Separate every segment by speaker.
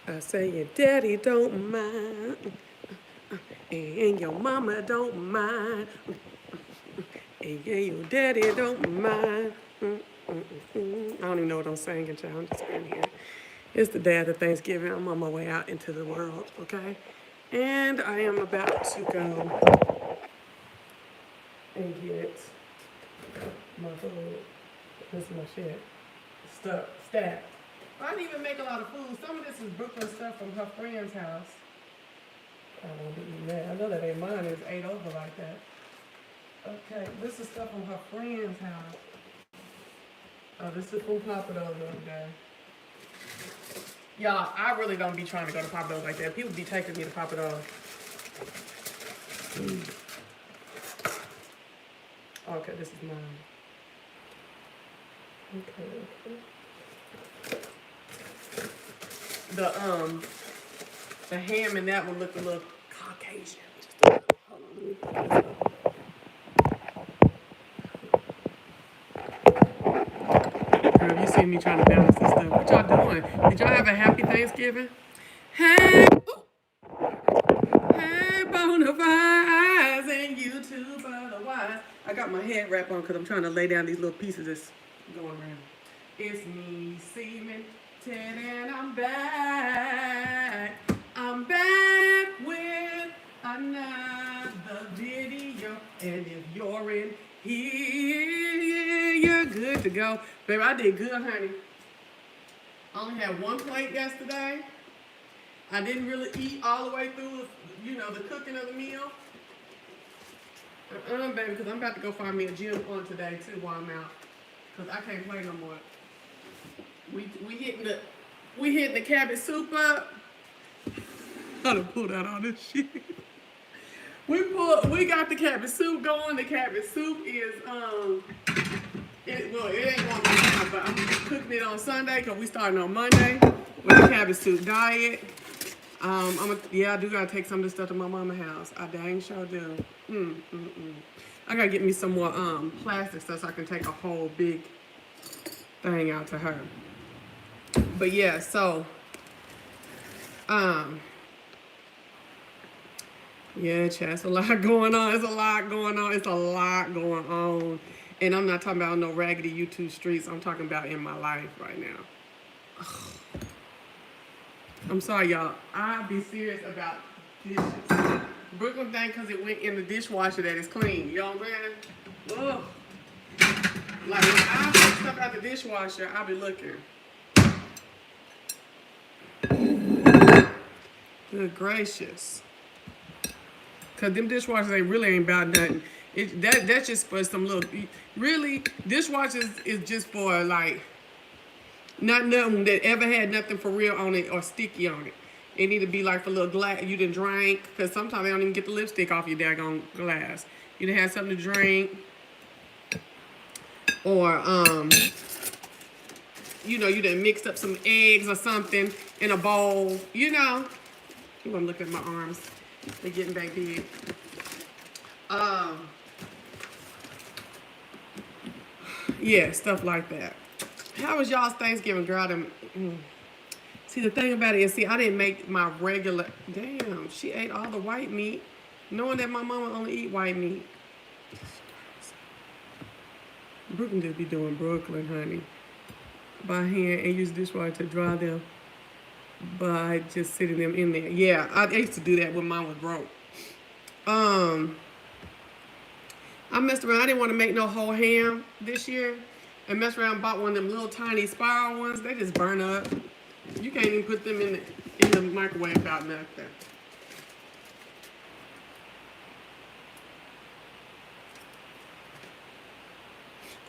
Speaker 1: I say your daddy don't mind, and your mama don't mind, and yeah, your daddy don't mind. I don't even know what I'm saying, child. I'm just sitting here. It's the day after Thanksgiving. I'm on my way out into the world, okay? And I am about to go and get my food. This is my shit. Stuff, stacked. I didn't even make a lot of food. Some of this is Brooklyn stuff from her friend's house. I won't be eating that. I know that ain't mine. It's ate over like that. Okay, this is stuff from her friend's house. Oh, this is from Papa Do's the other day. Y'all, I really don't be trying to go to Papa Do's like that. People be taking me to Papa Do's. Okay, this is mine. Okay. The ham in that one looked a little Caucasian. Just a little. Hold on, Girl, you see me trying to balance this stuff. What y'all doing? Did y'all have a happy Thanksgiving? Hey, hey, Bonafides and YouTube otherwise. I got my head wrap on because I'm trying to lay down these little pieces that's going around. It's me, Seaman, Ted, and I'm back. I'm back with another video. And if you're in here, you're good to go. Baby, I did good, honey. I only had one plate yesterday. I didn't really eat all the way through, the cooking of the meal. Baby, because I'm about to go find me a gym on today, too, while I'm out. Because I can't play no more. We hitting the cabbage soup up. I done pulled out all this shit. We got the cabbage soup going. The cabbage soup is it ain't going to but I'm cooking it on Sunday because we starting on Monday with the cabbage soup diet. I do gotta take some of this stuff to my mama's house. I dang sure do. I gotta get me some more plastic stuff so I can take a whole big thing out to her. But yeah, so yeah, chat, it's a lot going on. It's a lot going on. And I'm not talking about no raggedy YouTube streets. I'm talking about in my life right now. Ugh. I'm sorry, y'all. I'll be serious about dishes. Brooklyn think because it went in the dishwasher that it's clean. You know what I'm saying? Ugh. Like, when I take stuff out the dishwasher, I'll be looking. Good gracious. Because them dishwashers ain't about nothing. That's just for some little... Really, dishwashers is just for, like... Not nothing that ever had nothing for real on it or sticky on it. It need to be like for a little glass you done drank. Because sometimes they don't even get the lipstick off your daggone glass. You done had something to drink. Or, you done mixed up some eggs or something in a bowl. You want to look at my arms. They're getting back big. Yeah, stuff like that. How was y'all's Thanksgiving, girl? See, the thing about it is, I didn't make my regular... Damn, she ate all the white meat, knowing that my mama only eat white meat. Brooklyn just be doing Brooklyn, honey. By hand and use dishwasher to dry them by just sitting them in there. Yeah, I used to do that when mine was broke. I messed around. I didn't want to make no whole ham this year. And messed around and bought one of them little tiny spiral ones. They just burn up. You can't even put them in the microwave about nothing.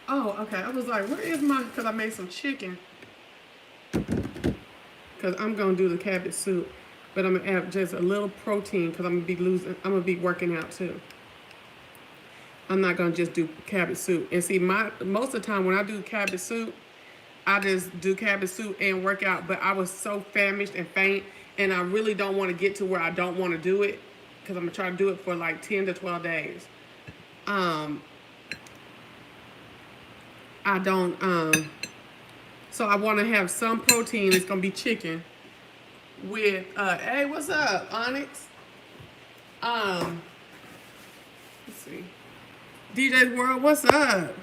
Speaker 1: Oh, okay. I was like, where is my... Because I made some chicken. Because I'm going to do the cabbage soup. But I'm gonna add just a little protein because I'm gonna be working out too. I'm not gonna just do cabbage soup. And see, most of the time when I do cabbage soup, I just do cabbage soup and work out. But I was so famished and faint, and I really don't want to get to where I don't want to do it because I'm gonna try to do it for like 10 to 12 days. I don't. So I want to have some protein. It's gonna be chicken with. Hey, what's up, Onyx? Let's see. DJ's World, what's up?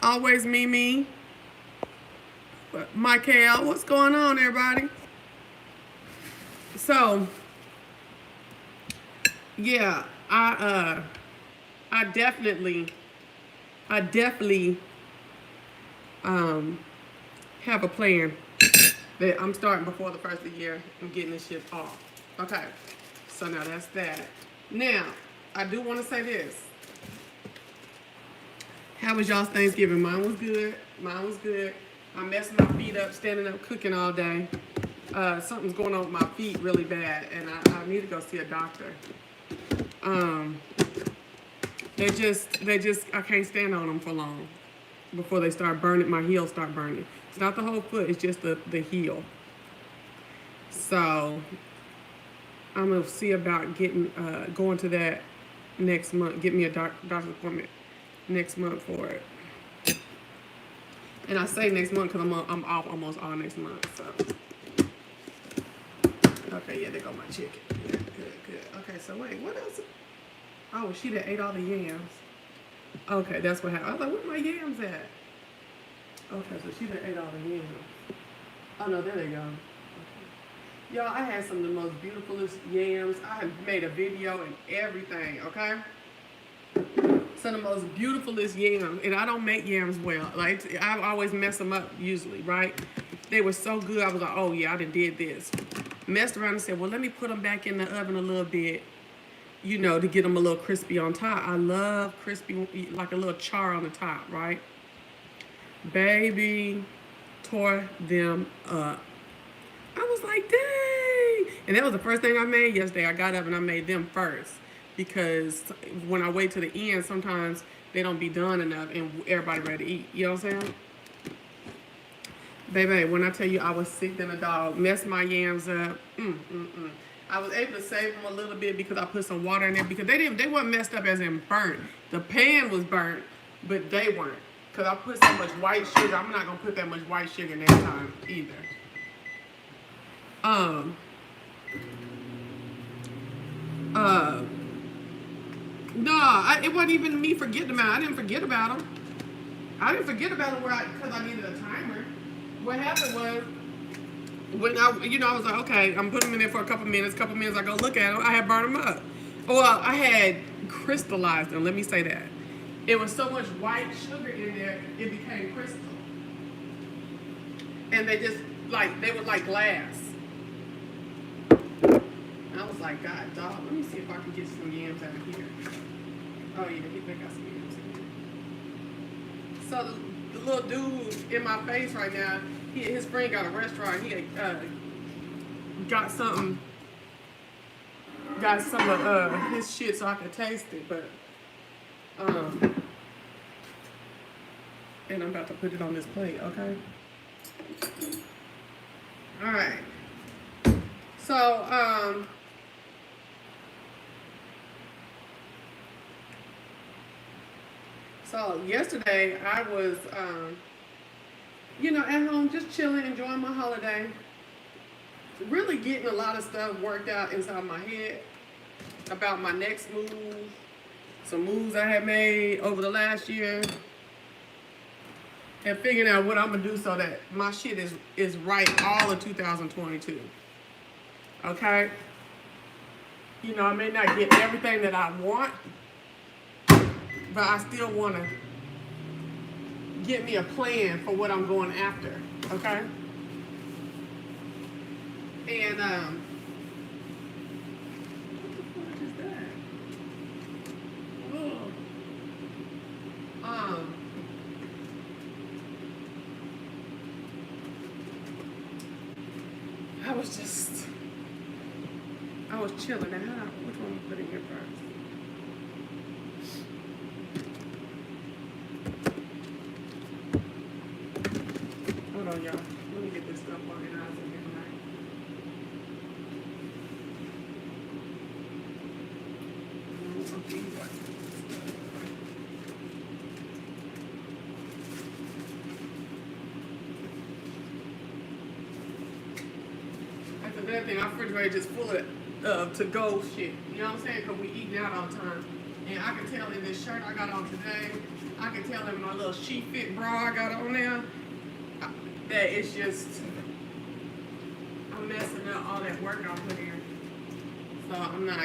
Speaker 1: Always me. Michael, what's going on, everybody? So, yeah, I definitely have a plan that I'm starting before the first of the year and getting this shit off. Okay, so now that's that. Now, I do want to say this. How was y'all's Thanksgiving? Mine was good. I messed my feet up, standing up, cooking all day. Something's going on with my feet really bad, and I need to go see a doctor. They just, I can't stand on them for long before they start burning, my heels start burning. It's not the whole foot, it's just the heel. So, I'm going to see about getting, going to that next month, get me a doctor's appointment next month for it. And I say next month because I'm off almost all next month, so. Okay, yeah, there go my chicken. Good. Okay, so wait, what else? Oh, she done ate all the yams. Okay, that's what happened. I was like, where my yams at? Okay, so she done ate all the yams. Oh no, there they go. Okay. Y'all, I had some of the most beautifulest yams. I have made a video and everything, okay? Some of the most beautifulest yams, and I don't make yams well. Like, I always mess them up usually, right? They were so good, I was like, oh yeah, I done did this. Messed around and said, well, let me put them back in the oven a little bit, you know, to get them a little crispy on top. I love crispy, like a little char on the top, right? Baby, tore them up. I was like, dang. And that was the first thing I made yesterday. I got up and I made them first. Because when I wait to the end, sometimes they don't be done enough and everybody ready to eat. You know what I'm saying? Baby, when I tell you I was sick than a dog, messed my yams up. I was able to save them a little bit because I put some water in there because they weren't messed up as in burnt. The pan was burnt, but they weren't. Because I put so much white sugar. I'm not going to put that much white sugar next time either. No, it wasn't even me forgetting about it. I didn't forget about them. I didn't forget about them because I needed a timer. What happened was, when I was like, okay, I'm putting them in there for a couple minutes. I go look at them. I had burned them up. Well, I had crystallized them. Let me say that. It was so much white sugar in there, it became crystal. And they were like glass. I was like, God, dog, let me see if I can get some yams out of here. Oh, yeah, they got some yams in here. So the little dude in my face right now, his friend got a restaurant. He got some of his shit so I could taste it, but and I'm about to put it on this plate, okay? All right. So yesterday I was, at home just chilling, enjoying my holiday. Really getting a lot of stuff worked out inside my head about my next move. Some moves I had made over the last year. And figuring out what I'm going to do so that my shit is right all of 2022. Okay? I may not get everything that I want, but I still want to get me a plan for what I'm going after. Okay? And, what the fuck is that? I was chilling. And which one we put in here first? Hold on, y'all. Let me get this stuff organized in here tonight. That's another thing. Our refrigerator just full of to-go shit. You know what I'm saying? Because we eating out all the time. And I can tell in this shirt I got on today, I can tell in my little sheet fit bra I got on there, that it's just, I'm messing up all that work I put in. So I'm not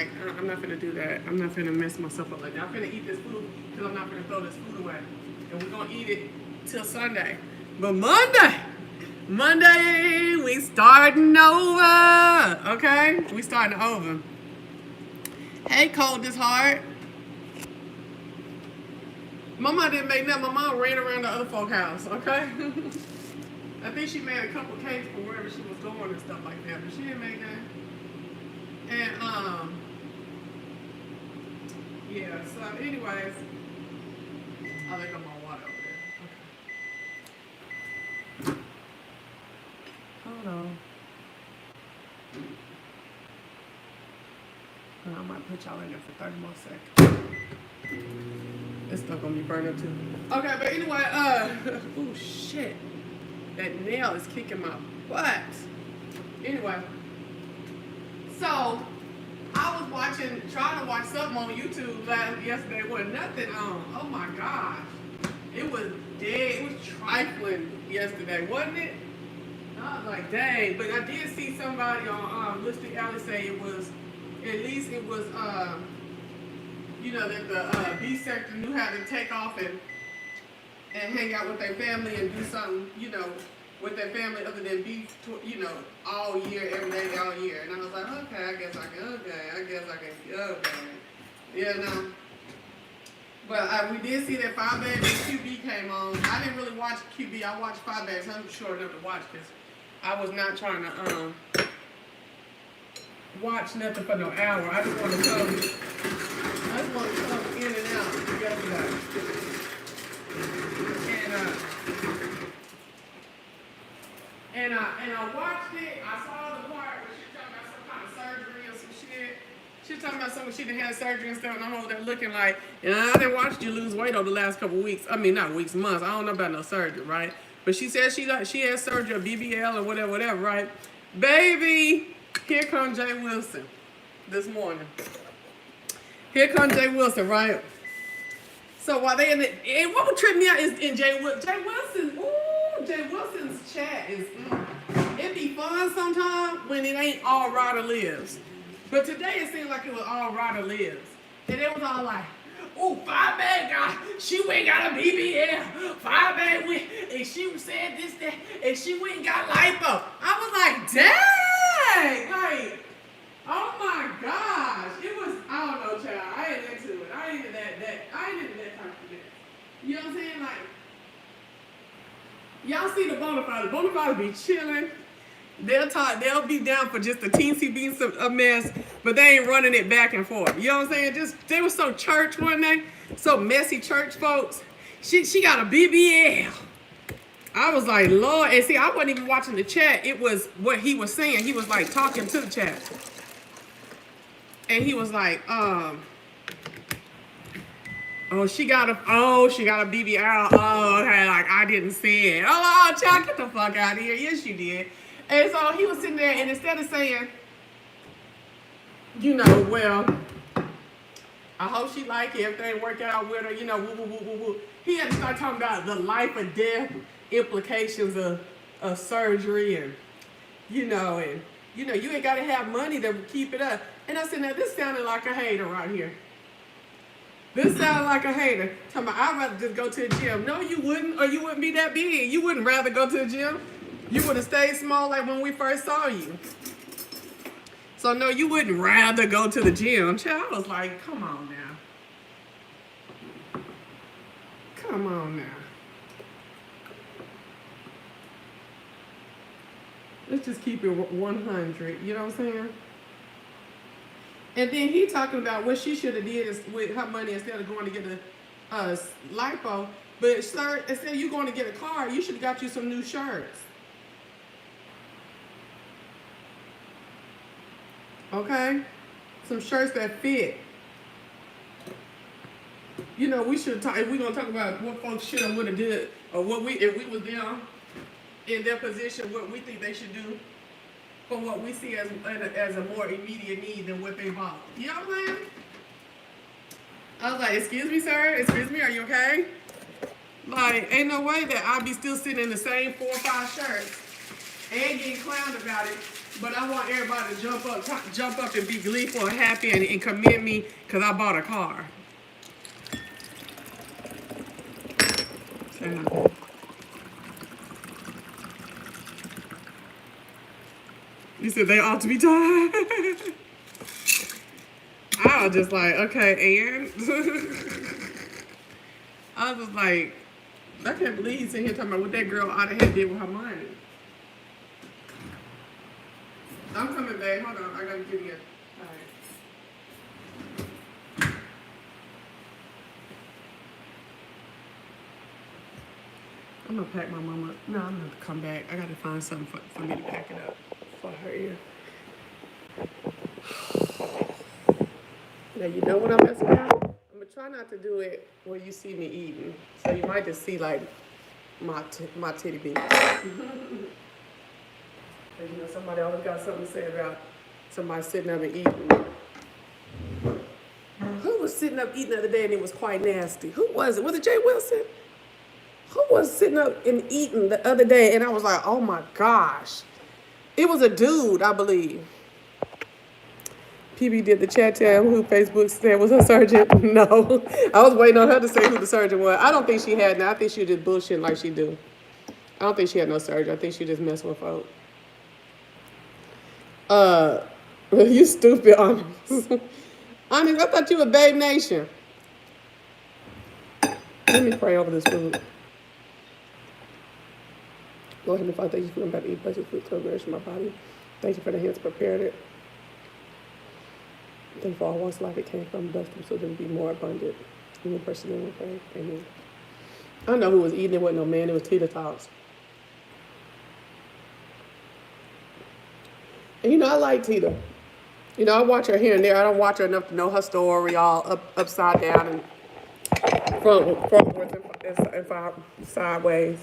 Speaker 1: gonna do that. I'm not gonna mess myself up like that. I'm gonna eat this food because I'm not gonna throw this food away. And we're gonna eat it till Sunday. But Monday, we starting over. Okay? We starting over. Hey, Coldest Heart. My mom didn't make nothing. My mom ran around the other folk house, okay? I think she made a couple cakes for wherever she was going and stuff like that, but she didn't make that. And, yeah, so anyways, I think I'm on water over there. Okay. Hold on. I might put y'all in there for 30 more seconds. This stuff gonna be burning up too. Okay, but anyway, oh shit. That nail is kicking my butt. Anyway, so I was trying to watch something on YouTube yesterday with nothing on. Oh my gosh. It was dead. It was trifling yesterday, wasn't it? I was like, dang. But I did see somebody on Listing Alley say it was, at least it was, you know, that the B sector knew how to take off and hang out with their family and do something, you know, with their family other than be, you know, all year, every day, all year. And I was like, okay, I guess I can, yeah, no. But we did see that 5 Bags and QB came on. I didn't really watch QB. I watched 5 Bags. I'm short enough to watch because I was not trying to watch nothing for no hour. I just want to come in and out yesterday. And I watched it. I saw the part where she talking about some kind of surgery or some shit. She was talking about some she done had surgery and stuff, and I'm over there looking like, and I didn't watch you lose weight over the last couple of weeks. I mean, not weeks, months. I don't know about no surgery, right? But she said she had surgery, or BBL, or whatever, right? Baby, here comes Jay Wilson this morning. Here comes Jay Wilson, right? So while they and what would trip me out is in Jay Wilson. Ooh, Jay Wilson's chat is. It be fun sometimes when it ain't all Ryder lives. But today it seemed like it was all Ryder lives, and it was all like, "Ooh, 5 Bag she went and got a BBL. 5 Bag went and she said this, that, and she went and got lipo." I was like, "Dang!" Like, oh my gosh, it was. I don't know, child. I ain't into it. I ain't into that. I ain't into that type of thing. You know what I'm saying? Like, y'all see the Bonafides. Bonafides be chilling. They'll be down for just a teensy beans of mess, but they ain't running it back and forth. You know what I'm saying? They were so church one day, so messy church folks. She got a BBL. I was like, Lord, and see, I wasn't even watching the chat. It was what he was saying. He was like talking to the chat. And he was like, oh, she got a BBL. Oh, okay, like I didn't see it. Oh, child, get the fuck out of here. Yes, you did. And so he was sitting there, and instead of saying, you know, well, I hope she like it, everything work out with her, you know, woo, woo, woo, woo, woo. He had to start talking about the life or death implications of surgery and you ain't got to have money to keep it up. And I said, now this sounded like a hater right here. This sounded like a hater. Talking about, I'd rather just go to the gym. No, you wouldn't, or you wouldn't be that big. You wouldn't rather go to the gym. You would have stayed small like when we first saw you. So no, you wouldn't rather go to the gym. Child, I was like, come on now. Come on now. Let's just keep it 100. You know what I'm saying? And then he talking about what she should have did is with her money instead of going to get a lipo. But sir, instead of you going to get a car, you should have got you some new shirts. Okay? Some shirts that fit. You know, we should talk, if we're gonna talk about what folks should have would have did, or what we if we was there in their position, what we think they should do for what we see as a more immediate need than what they bought. You know what I'm saying? I was like, excuse me, sir, excuse me, are you okay? Like, ain't no way that I'll be still sitting in the same 4 or 5 shirts and getting clowned about it. But I want everybody to jump up and be gleeful and happy and commend me because I bought a car. You said they ought to be tired. I was just like, okay, and I was just like, I can't believe he's sitting here talking about what that girl ought to have did with her money. I'm coming back. Hold on, I gotta give you a. All right. I'm gonna pack my mama up. No, I'm gonna come back. I gotta find something for me to pack it up for her ear. Now you know what I'm messing about? I'm gonna try not to do it where you see me eating. So you might just see like my titty beats. And you know, somebody always got something to say about somebody sitting up and eating. Who was sitting up eating the other day and it was quite nasty? Who was it? Was it Jay Wilson? Who was sitting up and eating the other day and I was like, oh my gosh. It was a dude, I believe. PB did the chat tell him who Facebook said was her surgeon. No. I was waiting on her to say who the surgeon was. I don't think she had now. I think she was just bullshitting like she do. I don't think she had no surgery. I think she just messing with folks. You stupid, Honest. Honest, I thought you were Babe Nation. Let me pray over this food. Lord Heavenly Father, thank you for coming back to eat blessed food to nourish my body. Thank you for the hands prepared it. Thank you for all walks of life it came from, bless them so they will be more abundant. In your person name we pray. Amen. I know who was eating. It wasn't no man. It was Tita Talks. And you know, I like Tita. You know, I watch her here and there. I don't watch her enough to know her story all upside down and frontwards and sideways.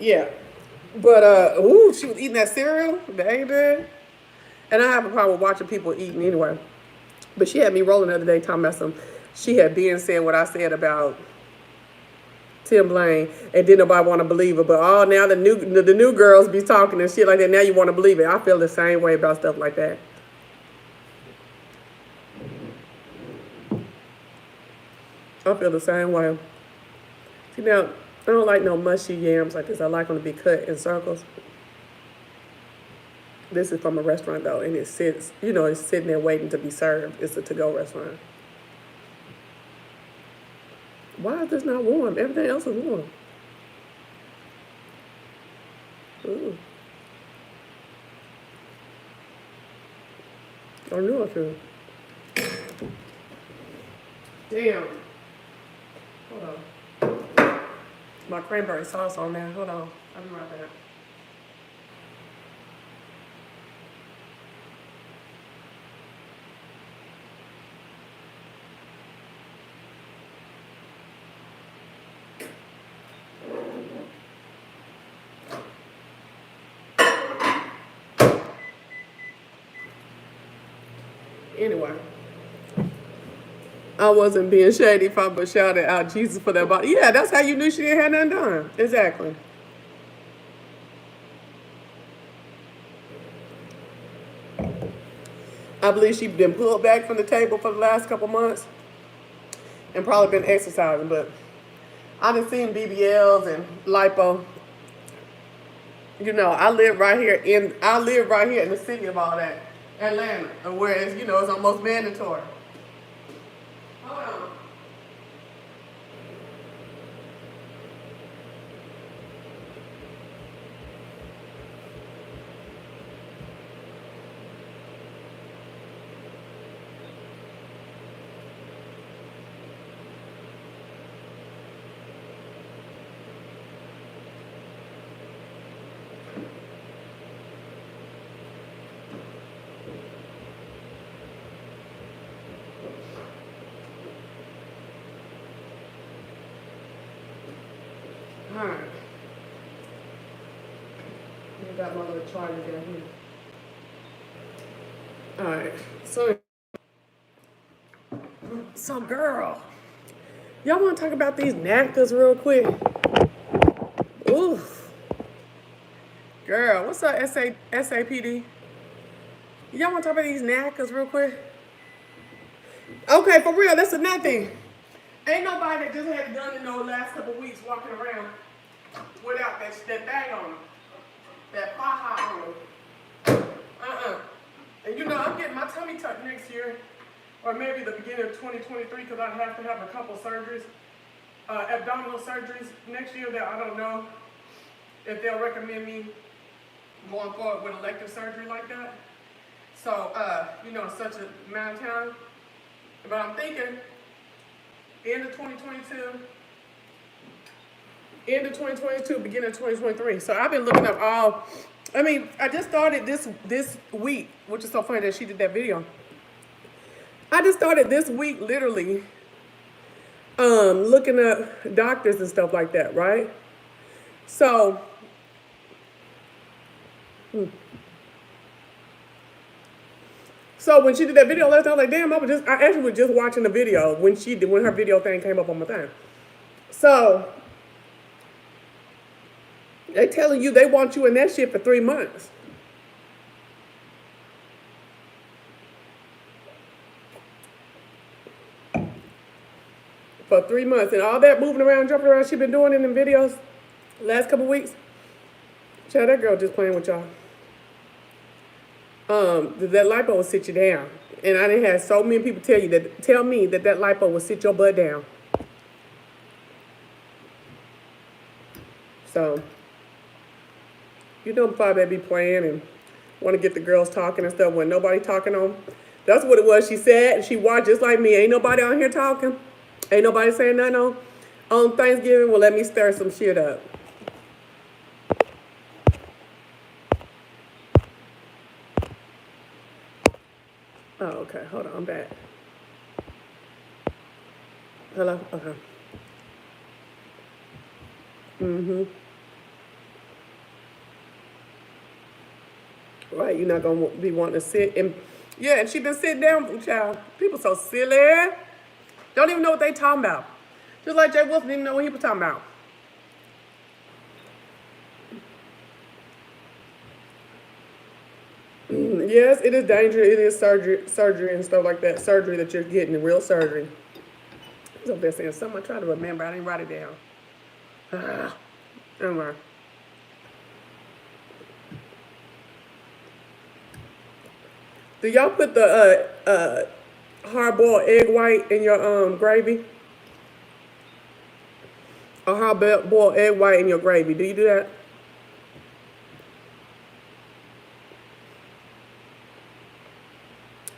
Speaker 1: Yeah. But, she was eating that cereal, baby. And I have a problem with watching people eating anyway. But she had me rolling the other day talking about she had been saying what I said about Tim Blaine, and didn't nobody want to believe her. But now the new girls be talking and shit like that. Now you want to believe it. I feel the same way about stuff like that. I feel the same way. See, now, I don't like no mushy yams like this. I like them to be cut in circles. This is from a restaurant, though, and it's sitting there waiting to be served. It's a to-go restaurant. Why is this not warm? Everything else is warm. Ooh. I knew I should. Damn. Hold on. My cranberry sauce on there. Hold on. I'll be right back. Anyway, I wasn't being shady if I but shouted out Jesus for that body. Yeah, that's how you knew she didn't have nothing done. Exactly. I believe she's been pulled back from the table for the last couple months and probably been exercising, but I done seen BBLs and lipo. You know, I live right here in the city of all that. Atlanta, where it's, it's almost mandatory. Hold on. Alright. I got my little charger down here. Alright. So girl, y'all want to talk about these napkins real quick? Oof. Girl, what's up, SAPD? Y'all want to talk about these napkins real quick? Okay, for real, that's another thing. Ain't nobody that just had done in those last couple weeks walking around without that thing on them. That faja on them. And you know, I'm getting my tummy tucked next year, or maybe the beginning of 2023, because I have to have a couple surgeries, abdominal surgeries next year that I don't know if they'll recommend me going forward with elective surgery like that. So, you know, such a amount of time. But I'm thinking, end of 2022, beginning of 2023. So I've been looking up I just started this week, which is so funny that she did that video. I just started this week, literally, looking up doctors and stuff like that, right? So, when she did that video last night, I was like, damn, I actually was just watching the video when her video thing came up on my thing. So, they telling you they want you in that shit for 3 months. For 3 months. And all that moving around, jumping around she been doing in them videos last couple weeks. Child, that girl just playing with y'all. That lipo will sit you down. And I done had so many people tell me that lipo will sit your butt down. So, you know, probably be playing and want to get the girls talking and stuff when nobody talking on. That's what it was. She said, and she watched just like me. Ain't nobody on here talking. Ain't nobody saying nothing on Thanksgiving. Well, let me stir some shit up. Oh, okay. Hold on. I'm back. Hello? Okay. Right. You're not going to be wanting to sit. And yeah, and she been sitting down, child. People so silly. Don't even know what they talking about. Just like Jay Wolf didn't even know what he was talking about. Yes, it is dangerous. It is surgery and stuff like that. Surgery that you're getting, real surgery. I was up there saying something. I tried to remember. I didn't write it down. Anyway. Do y'all put the hard-boiled egg white in your gravy? A hard-boiled egg white in your gravy. Do you do that?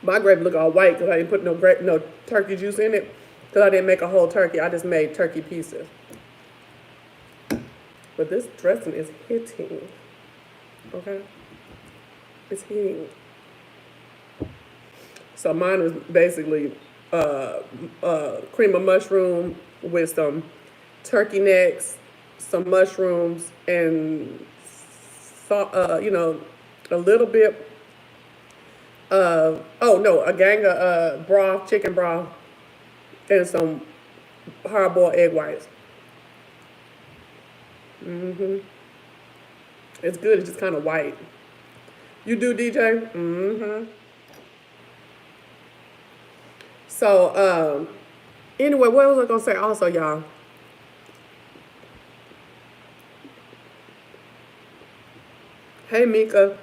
Speaker 1: My gravy look all white because I didn't put no turkey juice in it. Because I didn't make a whole turkey. I just made turkey pieces. But this dressing is hitting. Okay? It's hitting. So mine is basically cream of mushroom with some turkey necks, some mushrooms, and a little bit of a gang of broth, chicken broth, and some hard-boiled egg whites. It's good. It's just kind of white. You do, DJ? So, anyway, what was I going to say also, y'all? Hey, Mika.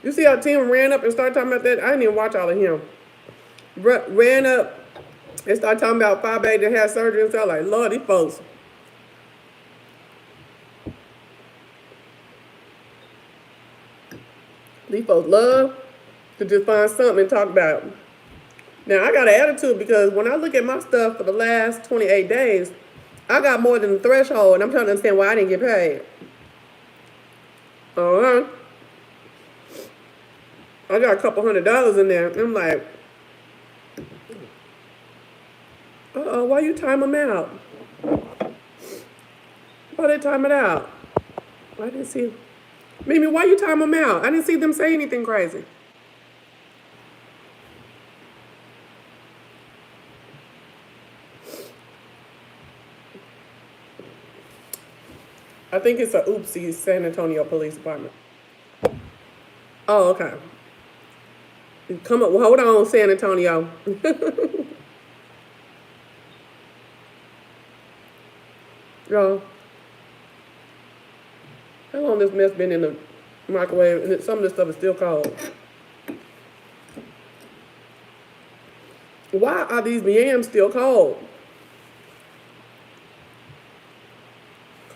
Speaker 1: You see how Tim ran up and started talking about that? I didn't even watch all of him. Ran up and started talking about 5A that had surgery and stuff. Like, Lord, these folks. These folks love to just find something and talk about it. Now, I got an attitude because when I look at my stuff for the last 28 days, I got more than the threshold, and I'm trying to understand why I didn't get paid. I got a couple $100 in there. And I'm like, why you time them out? Oh, they time it out. I didn't see. Mimi, why you time them out? I didn't see them say anything crazy. I think it's a oopsie San Antonio Police Department. Oh, okay. Come on, well, hold on, San Antonio. Yo, how long this mess been in the microwave? And some of this stuff is still cold. Why are these yams still cold?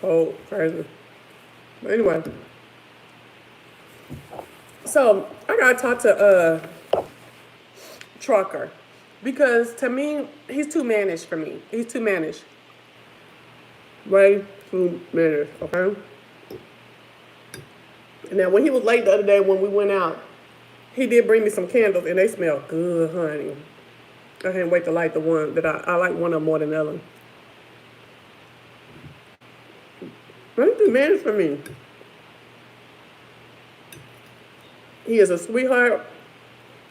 Speaker 1: Cold, crazy. But anyway, so I gotta talk to Trucker because to me he's too mannish for me. He's too mannish. Way too mannish. Okay. Now when he was late the other day when we went out, he did bring me some candles and they smell good, honey. I can't wait to light the one that I like one of them more than the other. He's too mannish for me. He is a sweetheart.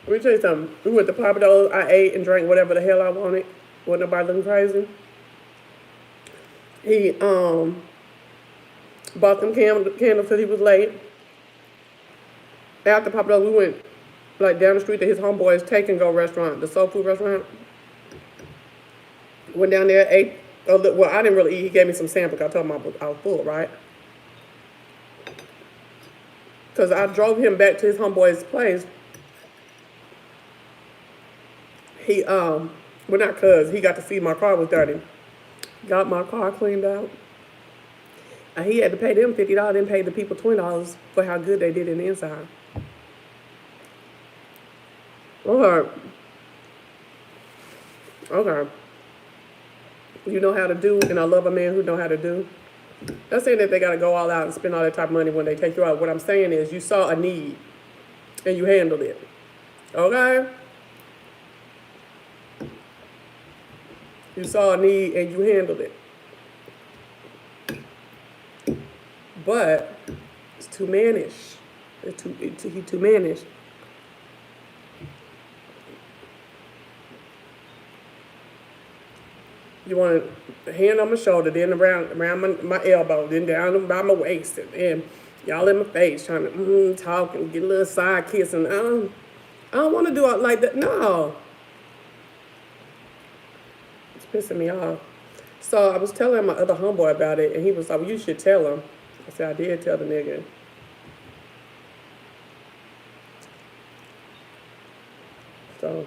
Speaker 1: Let me tell you something. We went to Papa Do's. I ate and drank whatever the hell I wanted. Wasn't nobody looking crazy. He bought them candles because he was late. After Papa Do's, we went like down the street to his homeboy's Take and Go restaurant, the soul food restaurant. Went down there, ate. Well, I didn't really eat. He gave me some samples. I told him I was full, right? Because I drove him back to his homeboy's place. He, well, not cuz, he got to see my car was dirty. Got my car cleaned out. And he had to pay them $50, then pay the people $20 for how good they did in the inside. Okay. Okay. You know how to do, and I love a man who know how to do. Not saying that they got to go all out and spend all that type of money when they take you out. What I'm saying is you saw a need, and you handled it. Okay? You saw a need, and you handled it. But it's too mannish. He's too mannish. You want a hand on my shoulder, then around my elbow, then down by my waist, and y'all in my face trying to talk and get a little side kiss, and I don't want to do it like that. No, it's pissing me off. So I was telling my other homeboy about it, and he was like, "Well, you should tell him." I said, "I did tell the nigga." So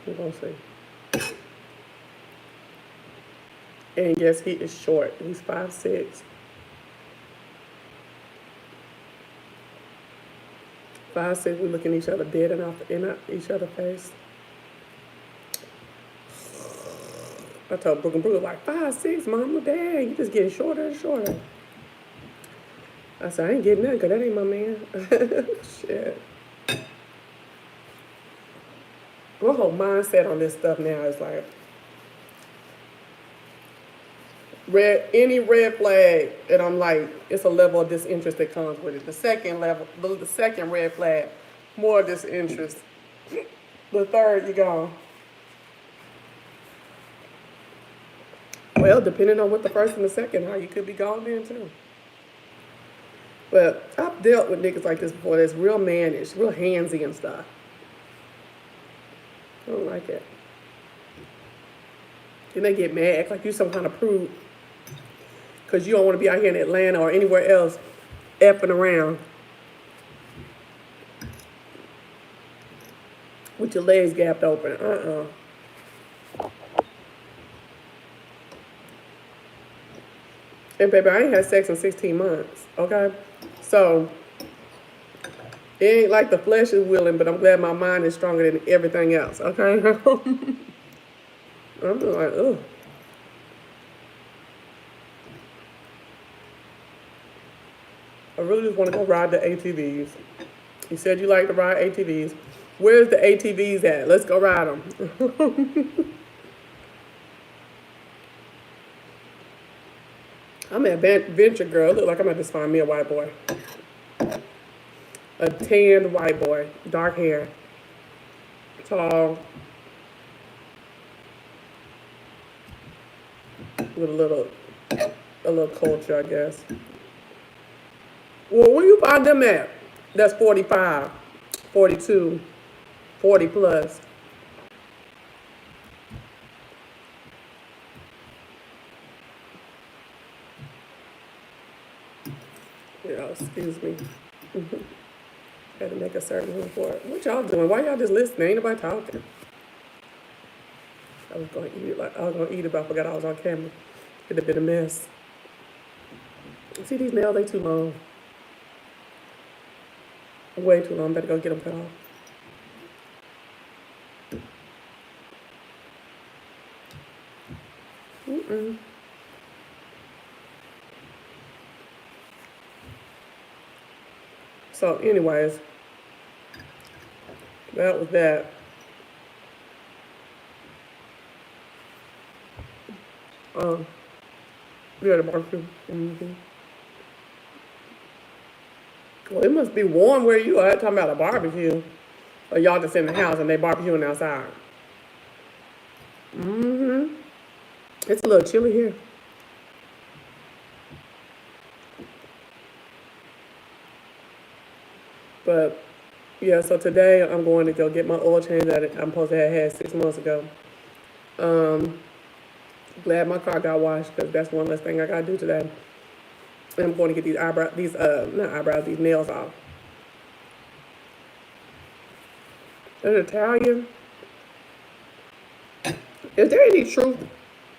Speaker 1: we're gonna see. And yes, he is short. He's 5'6". 5'6", we looking each other dead in each other's face. I told Brooke and Brooke, like, 5'6", mama, dad, you just getting shorter and shorter. I said, I ain't getting nothing because that ain't my man. Shit. My whole mindset on this stuff now is like, any red flag, and I'm like, it's a level of disinterest that comes with it. The second red flag, more disinterest. The third, you go. Well, depending on what the first and the second are, you could be gone then too. But I've dealt with niggas like this before that's real mannish, real handsy and stuff. I don't like it. Then they get mad, act like you some kind of prude. Because you don't want to be out here in Atlanta or anywhere else effing around with your legs gapped open. And baby, I ain't had sex in 16 months, okay? So, it ain't like the flesh is willing, but I'm glad my mind is stronger than everything else, okay? I'm just like, ugh. I really just want to go ride the ATVs. You said you like to ride ATVs. Where's the ATVs at? Let's go ride them. I'm an adventure girl. Look like I'm about to find me a white boy. A tanned white boy. Dark hair. Tall. With a little culture, I guess. Well, where you find them at? That's 45, 42, 40 plus. Yeah, excuse me. Had to make a certain one for it. What y'all doing? Why y'all just listening? Ain't nobody talking. I was gonna eat it like I was gonna eat it, but I forgot I was on camera. It'd have been a mess. See these nails? They too long. Way too long. Better go get them cut off. So, anyways, that was that. We had a barbecue. Well, it must be warm where you are. Talking about a barbecue, or y'all just in the house and they barbecuing outside. It's a little chilly here. But yeah, so today I'm going to go get my oil change that I'm supposed to have had 6 months ago. Glad my car got washed because that's one less thing I gotta do today. And I'm going to get these nails off. An Italian. Is there any truth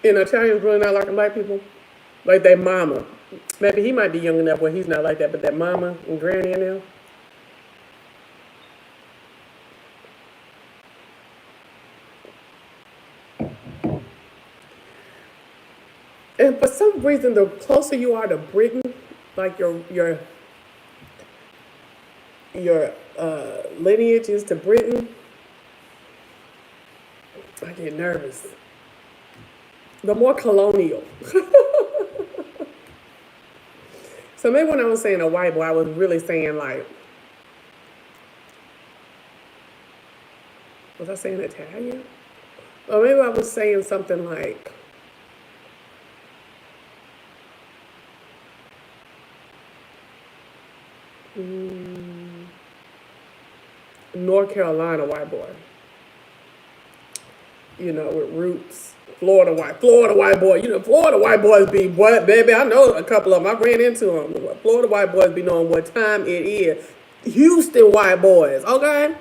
Speaker 1: in Italians really not liking black people? Like their mama. Maybe he might be young enough where he's not like that, but that mama and granny and them. And for some reason, the closer you are to Britain, like your lineage is to Britain, I get nervous. The more colonial. So maybe when I was saying a white boy, I was really saying like, was I saying Italian? Or maybe I was saying something like, North Carolina white boy. You know, with roots. Florida white boy. You know, Florida white boys be what, baby? I know a couple of them. I ran into them. Florida white boys be knowing what time it is. Houston white boys, okay?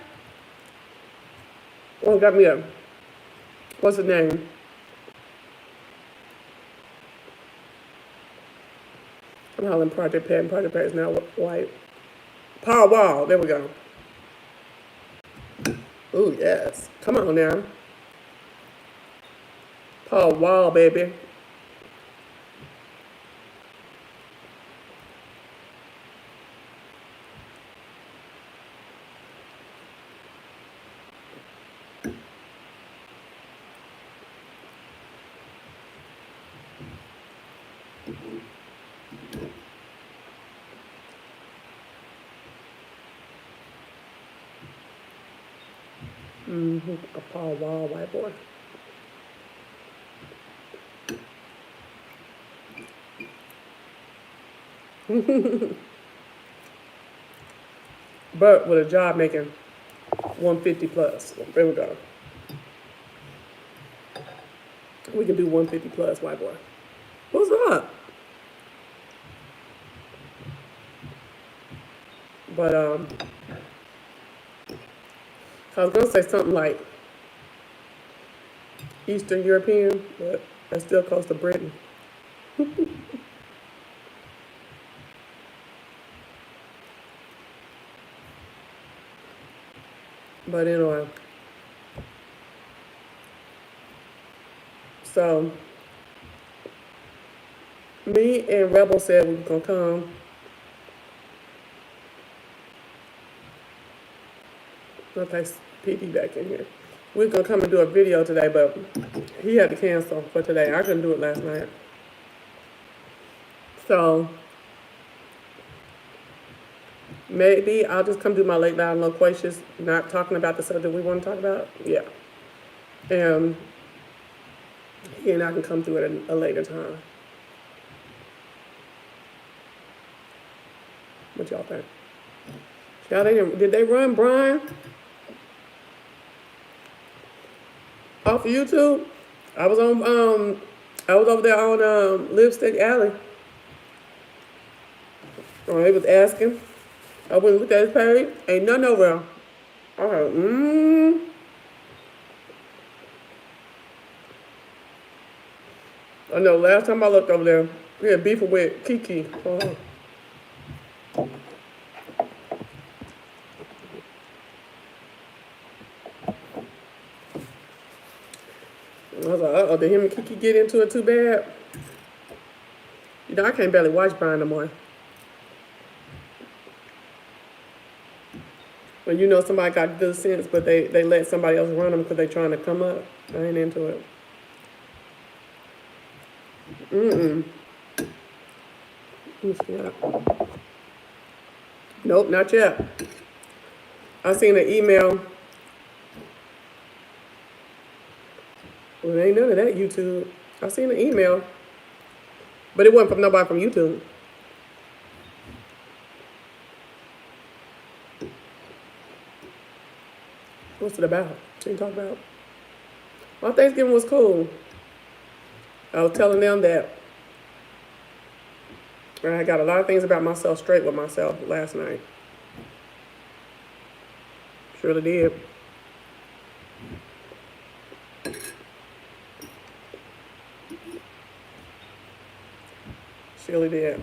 Speaker 1: Oh, got me a, what's his name? I'm hollering Project Pat, and Project Pat is now white. Paul Wall, there we go. Ooh, yes. Come on now. Paul Wall, baby. A Paul Wall white boy. But with a job making 150 plus. There we go. We can do 150 plus, white boy. What's up? But I was gonna say something like Eastern European, but that's still close to Britain. But anyway, so me and Rebel said we were gonna come. Okay, PD back in here. We were gonna come and do a video today, but he had to cancel for today. I couldn't do it last night. So maybe I'll just come do my late night loquacious, not talking about the subject we want to talk about. Yeah. And he and I can come through at a later time. What y'all think? Y'all, did they run Brian off of YouTube? I was over there on Lipstick Alley. Oh, he was asking. I went and looked at his page. Ain't none nowhere. I heard, I know last time I looked over there, we had beef with Kiki. I was like, uh-oh, did him and Kiki get into it too bad? You know, I can't barely watch Brian no more. When you know somebody got good sense, but they let somebody else run them because they trying to come up. I ain't into it. Nope, not yet. I seen an email. Well, ain't none of that YouTube. I seen an email. But it wasn't from nobody from YouTube. What's it about? What you talk about? My Thanksgiving was cool. I was telling them that I got a lot of things about myself straight with myself last night. Surely did. Surely did.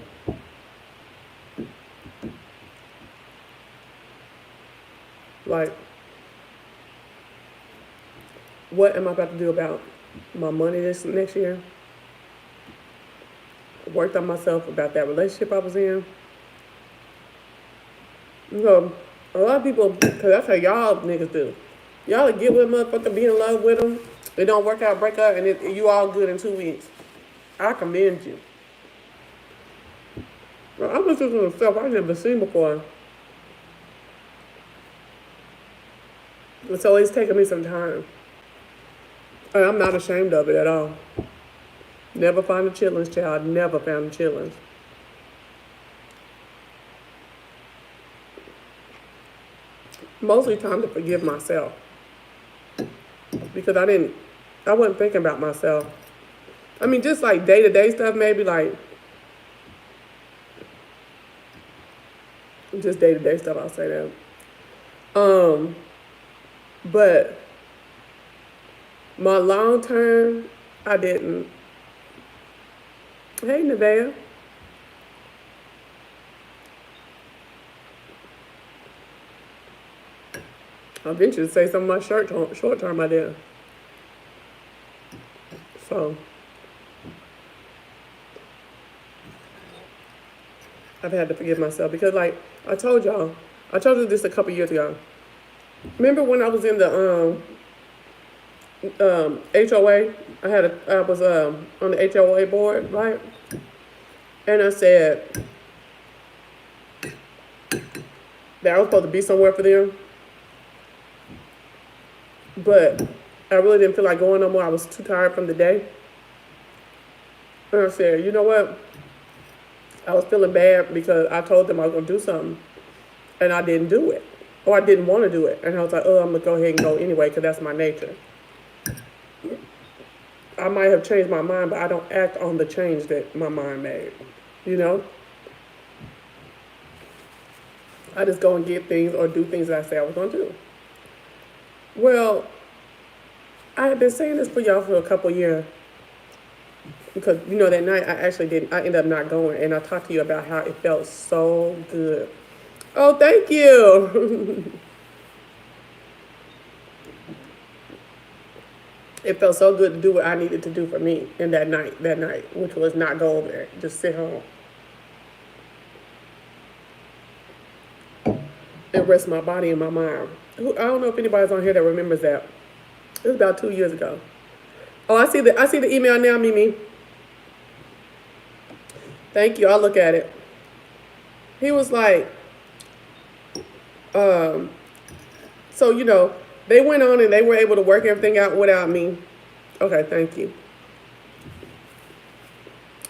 Speaker 1: Like, what am I about to do about my money this next year? Worked on myself about that relationship I was in. You know, a lot of people, because that's how y'all niggas do. Y'all get with a motherfucker, be in love with them. It don't work out, break up, and you all good in 2 weeks. I commend you. Well, I'm listening to stuff I've never seen before. So it's taking me some time. And I'm not ashamed of it at all. Never found the chitlins, child. Never found the chitlins. Mostly time to forgive myself. Because I wasn't thinking about myself. I mean, just like day-to-day stuff, maybe like, just day-to-day stuff, I'll say that. But my long term, I didn't. Hey, Nevaeh. I ventured to say some of my short term I did. So, I've had to forgive myself because, like, I told you this a couple years ago. Remember when I was in the HOA? I was on the HOA board, right? And I said that I was supposed to be somewhere for them, but I really didn't feel like going no more. I was too tired from the day. And I said, you know what? I was feeling bad because I told them I was going to do something, and I didn't do it. Or I didn't want to do it. And I was like, oh, I'm going to go ahead and go anyway because that's my nature. I might have changed my mind, but I don't act on the change that my mind made. You know? I just go and get things or do things that I say I was going to do. Well, I had been saying this for y'all for a couple years. Because, you know, that night I ended up not going. And I talked to you about how it felt so good. Oh, thank you. It felt so good to do what I needed to do for me in that night, which was not go over there, just sit home. And rest my body and my mind. I don't know if anybody's on here that remembers that. It was about 2 years ago. Oh, I see the email now, Mimi. Thank you. I'll look at it. He was like, um, so, they went on and they were able to work everything out without me. Okay, thank you.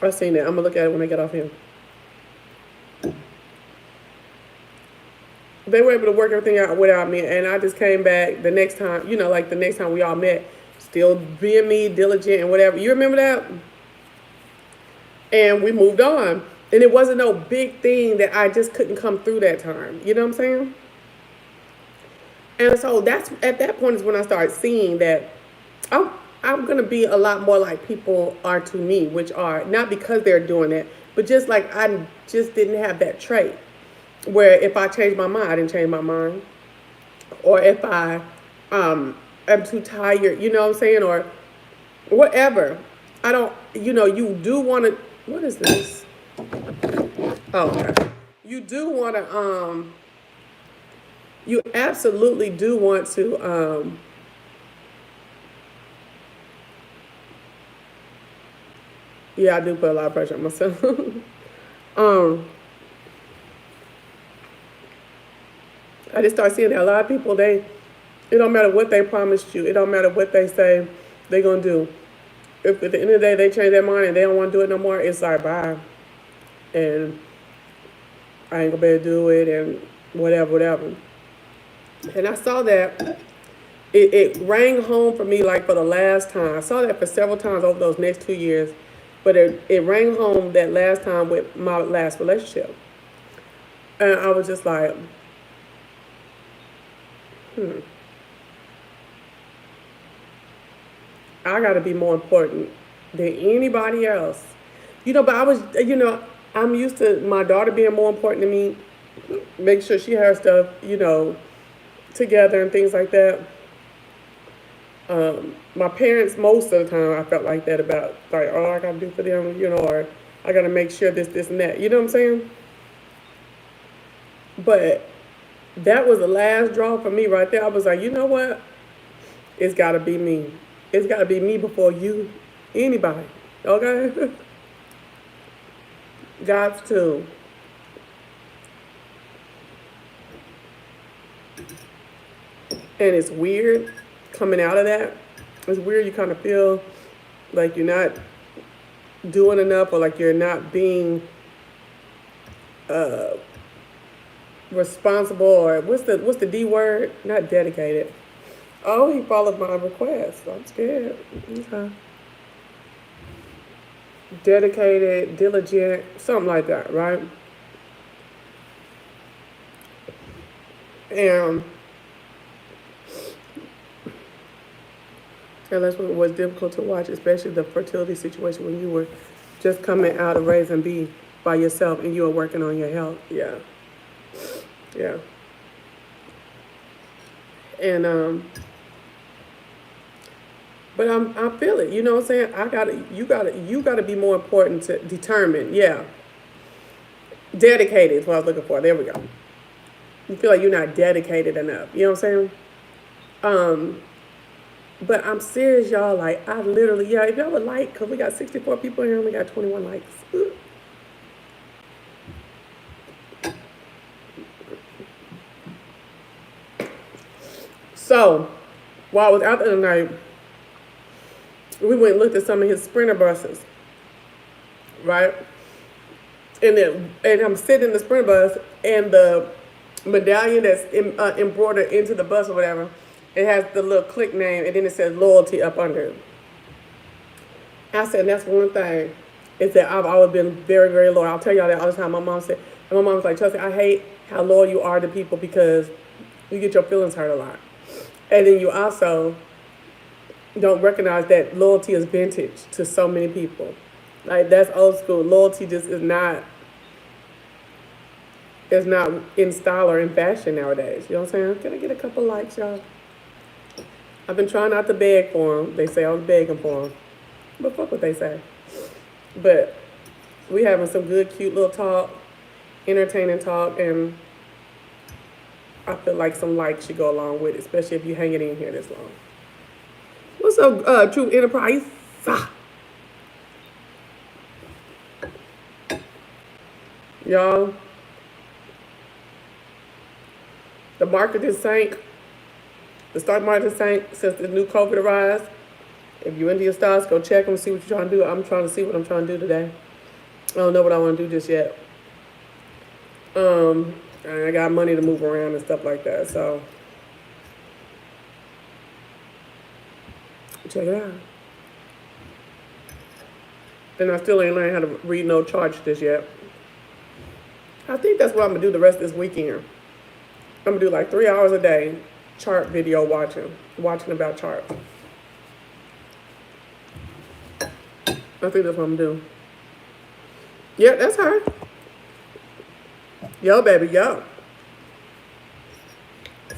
Speaker 1: I seen that. I'm going to look at it when I get off here. They were able to work everything out without me, and I just came back the next time, like the next time we all met, still being me, diligent and whatever. You remember that? And we moved on. And it wasn't no big thing that I just couldn't come through that time. You know what I'm saying? And so that's at that point is when I started seeing that I'm I'm gonna be a lot more like people are to me, which are not because they're doing it, but just like I just didn't have that trait. Where if I change my mind, I didn't change my mind, or if I am too tired, you know what I'm saying, or whatever. I don't, you do want to. What is this? Oh, okay. You do want to. You absolutely do want to. Yeah, I do put a lot of pressure on myself. um, I just start seeing that a lot of people, it don't matter what they promised you. It don't matter what they say they're going to do. If at the end of the day they change their mind and they don't want to do it no more, it's like, bye. And I ain't going to be able to do it and whatever. And I saw that. It rang home for me like for the last time. I saw that for several times over those next 2 years. But it rang home that last time with my last relationship. And I was just like, I got to be more important than anybody else. But I'm used to my daughter being more important to me. Make sure she has stuff, together and things like that. My parents, most of the time, I felt like that about, like, oh, I got to do for them, or I got to make sure this, and that. You know what I'm saying? But that was the last draw for me right there. I was like, you know what? It's got to be me. It's got to be me before you, anybody. Okay? Got to. And it's weird coming out of that. It's weird. You kind of feel like you're not doing enough, or like you're not being responsible, or what's the D word? Not dedicated. Oh, he followed my request. I'm scared. Okay. Dedicated, diligent, something like that, right? And that's what was difficult to watch, especially the fertility situation when you were just coming out of raising B by yourself and you were working on your health. Yeah. Yeah. And but I feel it. You know what I'm saying? You gotta be more important to determine. Yeah. Dedicated is what I was looking for. There we go. You feel like you're not dedicated enough. You know what I'm saying? But I'm serious, y'all. Like, I literally, yeah, if y'all would like, because we got 64 people here, only got 21 likes. So, while I was out the other night, we went and looked at some of his Sprinter buses, right? And I'm sitting in the Sprinter bus, and the medallion that's embroidered into the bus or whatever, it has the little click name, and then it says loyalty up under it. I said, that's one thing, is that I've always been very, very loyal. I'll tell y'all that all the time. My mom was like, Chelsea, I hate how loyal you are to people because you get your feelings hurt a lot. And then you also don't recognize that loyalty is vintage to so many people. Like, that's old school. Loyalty just is not in style or in fashion nowadays. You know what I'm saying? Can I get a couple likes, y'all? I've been trying not to beg for them. They say I was begging for them. But fuck what they say. But we having some good, cute little talk, entertaining talk, and I feel like some likes should go along with it, especially if you're hanging in here this long. What's up, True Enterprise? Y'all, the market is sank. The stock market is sank since the new COVID arrived. If you're into your stocks, go check them, see what you're trying to do. I'm trying to see what I'm trying to do today. I don't know what I want to do just yet. I got money to move around and stuff like that. So check it out. And I still ain't learned how to read no charts just yet. I think that's what I'm gonna do the rest of this weekend. I'm gonna do like 3 hours a day chart video watching about charts. I think that's what I'm gonna do. Yeah, that's her. Yo, baby, yo.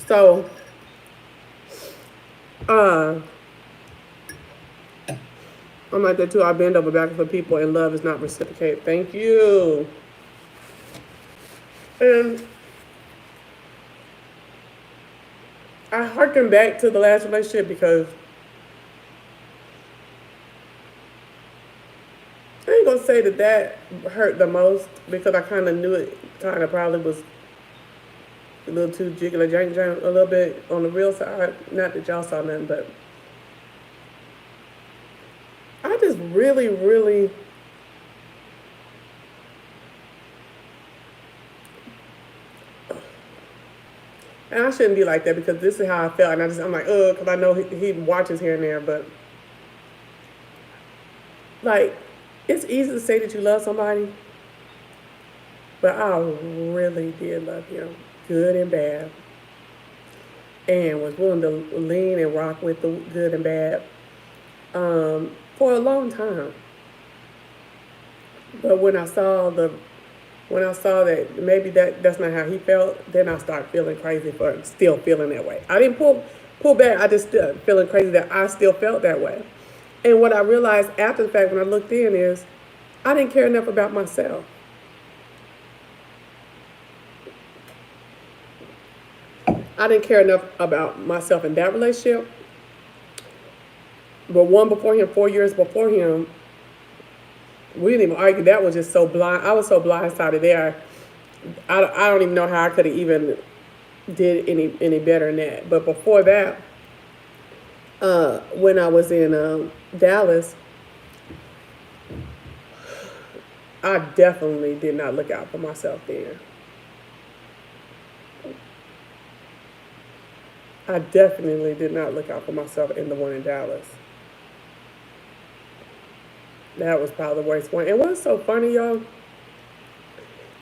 Speaker 1: So, I'm like that too. I bend over backwards for people, and love is not reciprocated. Thank you. And I harken back to the last relationship because I ain't gonna say that hurt the most because I kind of knew it kind of probably was a little too jiggly jank a little bit on the real side. Not that y'all saw nothing, but I just really and I shouldn't be like that because this is how I felt, and I'm like, because I know he watches here and there, but like, it's easy to say that you love somebody, but I really did love him, good and bad, and was willing to lean and rock with the good and bad for a long time. But when I saw that maybe that's not how he felt, then I started feeling crazy for still feeling that way. I didn't pull back. I just still feeling crazy that I still felt that way. And what I realized after the fact when I looked in is I didn't care enough about myself. I didn't care enough about myself in that relationship. But one before him, 4 years before him, we didn't even argue. That was just so blind. I was so blindsided there. I don't even know how I could have even did any better than that. But before that, when I was in Dallas, I definitely did not look out for myself then. I definitely did not look out for myself in the one in Dallas. That was probably the worst one. And what's so funny, y'all,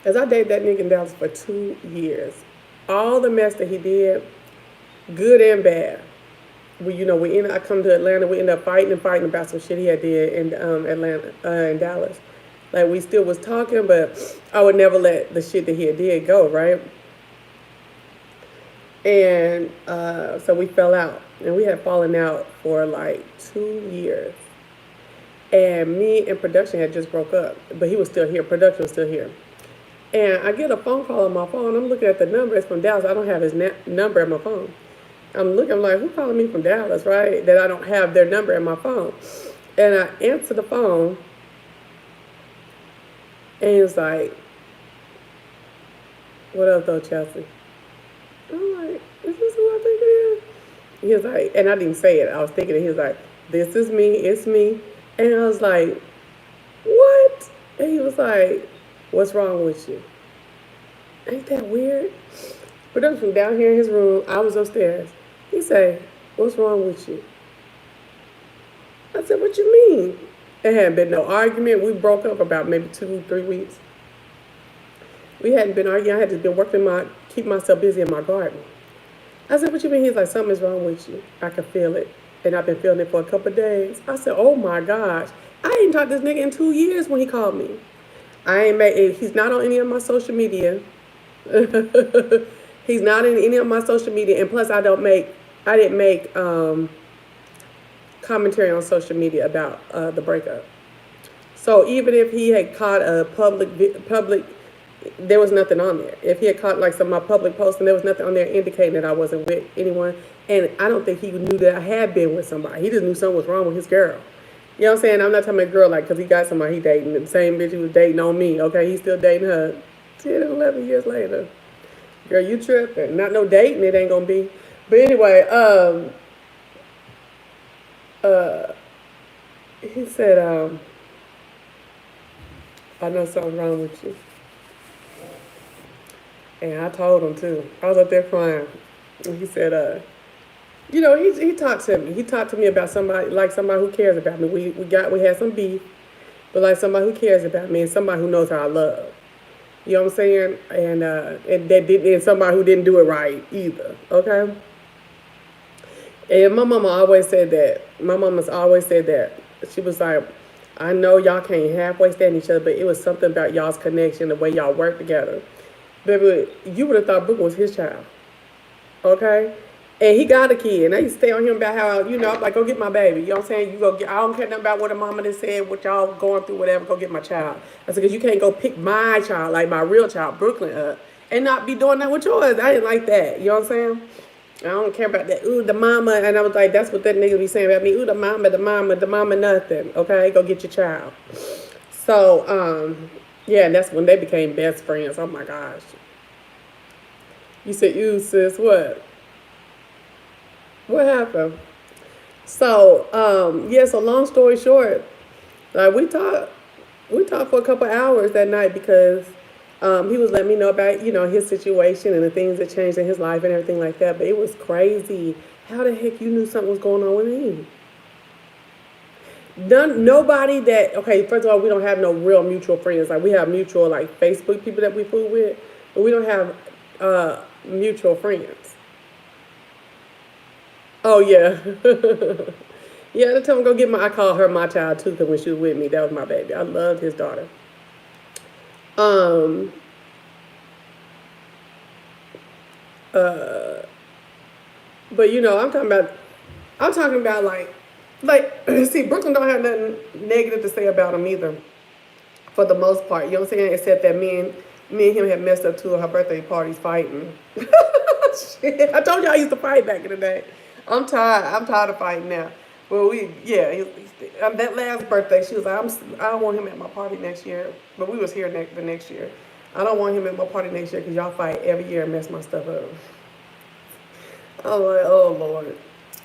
Speaker 1: is I dated that nigga in Dallas for 2 years. All the mess that he did, good and bad. I come to Atlanta, we ended up fighting about some shit he had did in in Dallas. Like, we still was talking, but I would never let the shit that he had did go, right? And so we fell out. And we had fallen out for like 2 years. And me and production had just broke up. But he was still here. Production was still here. And I get a phone call on my phone. I'm looking at the number. It's from Dallas. I don't have his number on my phone. I'm like, who's calling me from Dallas, right? That I don't have their number in my phone. And I answer the phone. And it's like, what up, though, Chelsea? I'm like, is this who I think it is? He was like, and I didn't say it. I was thinking it. He was like, this is me. It's me. And I was like, what? And he was like, what's wrong with you? Ain't that weird? Production down here in his room. I was upstairs. He said, what's wrong with you? I said, what you mean? There hadn't been no argument. We broke up about maybe 2-3 weeks. We hadn't been arguing. I had just been keep myself busy in my garden. I said, what you mean? He's like, something's wrong with you. I can feel it. And I've been feeling it for a couple of days. I said, oh my gosh. I ain't talked to this nigga in 2 years when he called me. He's not on any of my social media. He's not in any of my social media. And plus I didn't make commentary on social media about the breakup. So even if he had caught a public, there was nothing on there. If he had caught like some of my public posts and there was nothing on there indicating that I wasn't with anyone. And I don't think he knew that I had been with somebody. He just knew something was wrong with his girl. You know what I'm saying? I'm not talking about a girl like, because he got somebody he dating. The same bitch he was dating on me. Okay, he's still dating her. 10 and 11 years later. Girl, you tripping. Not no dating, it ain't gonna be. But anyway, he said, I know something's wrong with you. And I told him too. I was up there crying. And he said, he talked to me. He talked to me about somebody, like somebody who cares about me. We had some beef, but like somebody who cares about me and somebody who knows how I love. You know what I'm saying? And somebody who didn't do it right either. Okay. And my mama always said that. My mama's always said that. She was like, I know y'all can't halfway stand each other, but it was something about y'all's connection, the way y'all work together. Baby, you would have thought Brooke was his child. Okay? And he got a kid. And I used to stay on him about how, I'm like, go get my baby. You know what I'm saying? I don't care nothing about what a mama done said, what y'all going through, whatever, go get my child. I said, because you can't go pick my child, like my real child, Brooklyn, up, and not be doing that with yours. I didn't like that. You know what I'm saying? I don't care about that. Ooh, the mama. And I was like, that's what that nigga be saying about me. Ooh, the mama, nothing. Okay? Go get your child. So, yeah, and that's when they became best friends. Oh, my gosh. You said, you, sis, what? What happened? So, so long story short, like we talked for a couple hours that night because he was letting me know about, his situation and the things that changed in his life and everything like that. But it was crazy. How the heck you knew something was going on with me? Nobody that, okay, first of all, we don't have no real mutual friends. Like, we have mutual, like, Facebook people that we fool with, but we don't have mutual friends. Oh, yeah. Yeah, the time go get I call her my child, too, because when she was with me, that was my baby. I loved his daughter. Um, uh, but, I'm talking about, see, Brooklyn don't have nothing negative to say about him either, for the most part. You know what I'm saying? Except that me and him had messed up two of her birthday parties fighting. Shit, I told you I used to fight back in the day. I'm tired. I'm tired of fighting now. Well, that last birthday, she was like, I don't want him at my party next year. But we was here the next year. I don't want him at my party next year because y'all fight every year and mess my stuff up. I'm like, oh, Lord.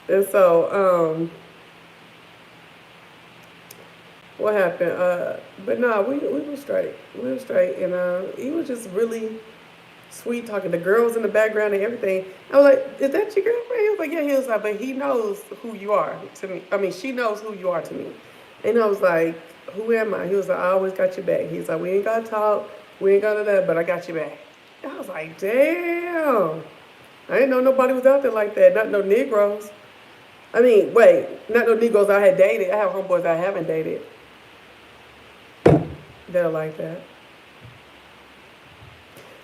Speaker 1: And so, what happened? But no, we were straight. We were straight. And he was just really sweet, talking to girls in the background and everything. I was like, is that your girlfriend? He was like, yeah. He was like, but he knows who you are to me. I mean, she knows who you are to me. And I was like, who am I? He was like, I always got your back. He's like, we ain't got to talk. We ain't got to that, but I got your back. And I was like, damn. I didn't know nobody was out there like that. Not no Negroes. I mean, wait, not no Negroes I had dated. I have homeboys I haven't dated that are like that.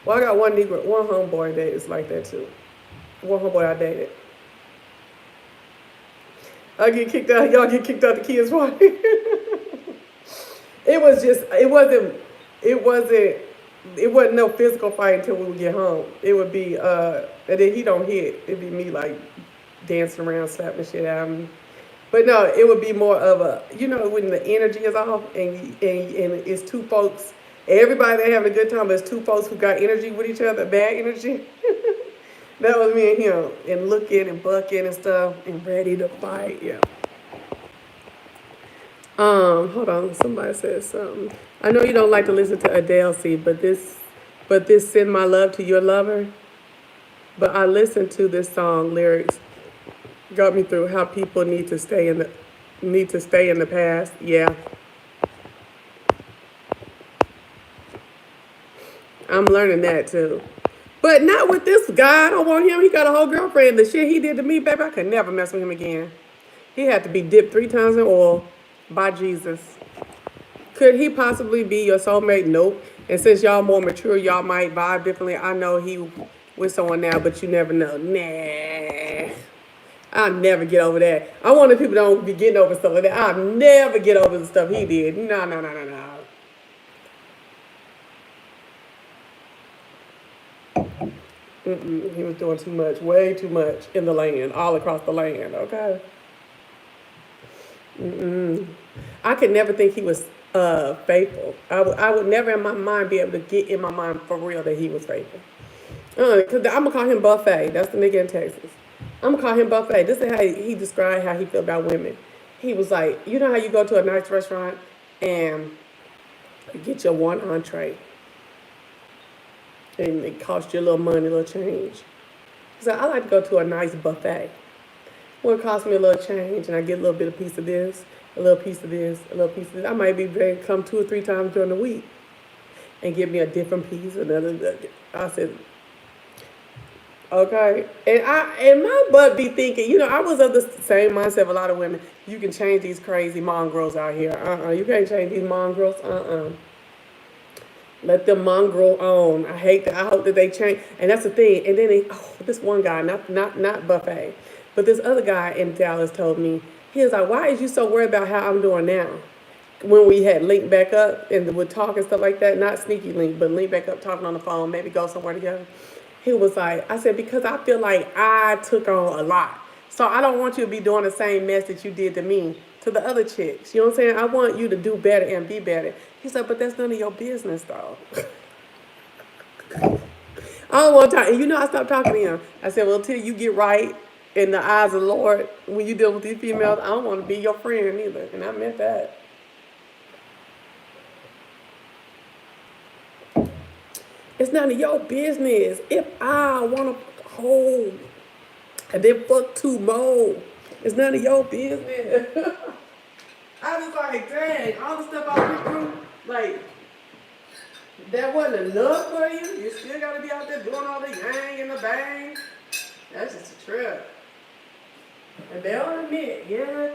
Speaker 1: Well, I got one homeboy that is like that too. One homeboy I dated. I get kicked out. Y'all get kicked out the kids' wife. It wasn't no physical fight until we would get home. It would be, and then he don't hit. It'd be me like dancing around, slapping the shit out of me. But no, it would be more of a, when the energy is off and it's two folks, everybody they having a good time, but it's two folks who got energy with each other, bad energy. That was me and him, and looking and bucking and stuff, and ready to fight. Yeah. Hold on. Somebody said something. I know you don't like to listen to Adele, C, but this "Send My Love to Your Lover." But I listened to this song lyrics, got me through how people need to stay in the past. Yeah. I'm learning that too. But not with this guy. I don't want him. He got a whole girlfriend. The shit he did to me, baby, I could never mess with him again. He had to be dipped 3 times in oil by Jesus. Could he possibly be your soulmate? Nope. And since y'all more mature, y'all might vibe differently. I know he with someone now, but you never know. Nah. I'll never get over that. I wonder if people don't be getting over stuff like that. I'll never get over the stuff he did. No. He was doing too much, way too much in the land, all across the land, okay? I could never think he was faithful. I would never in my mind be able to get in my mind for real that he was faithful. Cause I'm gonna call him Buffet. That's the nigga in Texas. I'm gonna call him Buffet. This is how he described how he feel about women. He was like, you know how you go to a nice restaurant and you get your one entree, and it costs you a little money, a little change. He said, I like to go to a nice buffet. Well, it costs me a little change, and I get a little bit of piece of this, a little piece of this, a little piece of this. I might be ready to come 2 or 3 times during the week and give me a different piece. Another. I said, okay. And my butt be thinking, you know, I was of the same mindset of a lot of women. You can change these crazy mongrels out here. You can't change these mongrels. Let them mongrel on. I hope that they change. And that's the thing. And then this one guy, not Buffet, but this other guy in Dallas told me, he was like, why is you so worried about how I'm doing now? When we had linked back up and would talk and stuff like that, not sneaky link, but link back up talking on the phone, maybe go somewhere together. He was like, I said, because I feel like I took on a lot. So I don't want you to be doing the same mess that you did to me, to the other chicks. You know what I'm saying? I want you to do better and be better. He said, but that's none of your business, though. I don't want to talk. And you know, I stopped talking to him. I said, well, until you get right in the eyes of the Lord, when you deal with these females, I don't want to be your friend either. And I meant that. It's none of your business. If I want to hold and then fuck 2 more, it's none of your business. I was like, dang, all the stuff I went through, like, that wasn't enough for you? You still got to be out there doing all the yang and the bang? That's just a trip. And they'll admit, yeah,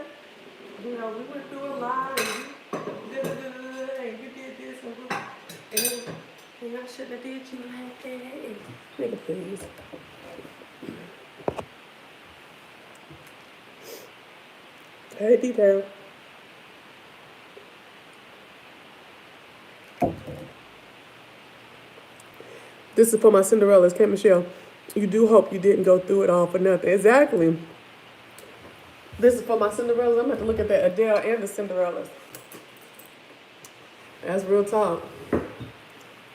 Speaker 1: you know, we went through a lot, and you did this, and I shouldn't have did you like that. Nigga, please. Hey, D-Town. This is for my Cinderellas. Kate Michelle, you do hope you didn't go through it all for nothing. Exactly. This is for my Cinderellas. I'm going to have to look at that Adele and the Cinderellas. That's real talk.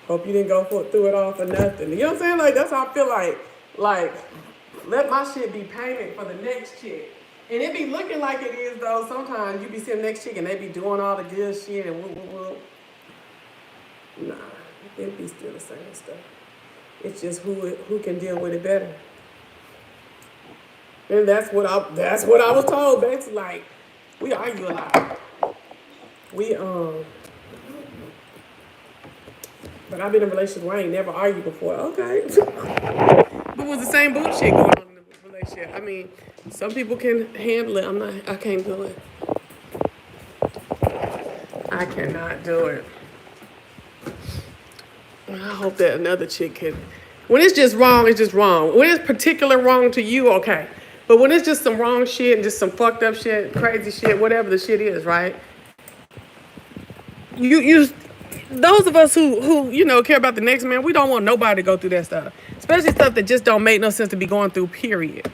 Speaker 1: Hope you didn't go through it all for nothing. You know what I'm saying? Like, that's how I feel like. Like, let my shit be payment for the next chick. And it be looking like it is, though. Sometimes you be seeing the next chick and they be doing all the good shit and whoop. Nah, it be still the same stuff. It's just who can deal with it better. And that's what I was told. That's like, we argue a lot. But I've been in a relationship where I ain't never argued before. Okay. But it was the same bullshit going on in the relationship. I mean, some people can handle it. I can't do it. I cannot do it. I hope that another chick can. When it's just wrong, it's just wrong. When it's particular wrong to you, okay. But when it's just some wrong shit and just some fucked up shit, crazy shit, whatever the shit is, right? Those of us who you know care about the next man, we don't want nobody to go through that stuff, especially stuff that just don't make no sense to be going through. Period.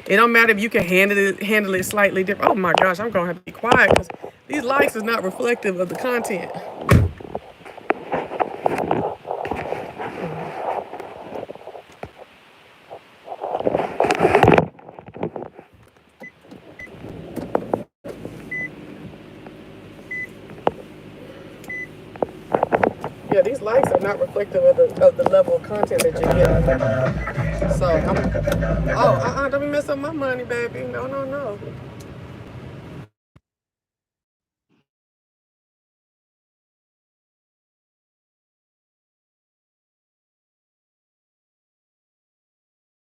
Speaker 1: It don't matter if you can handle it slightly different. Oh my gosh, I'm gonna have to be quiet because these likes is not reflective of the content. Yeah, these likes are not reflective of the level of content that you get. So, don't be messing up my money, baby. No.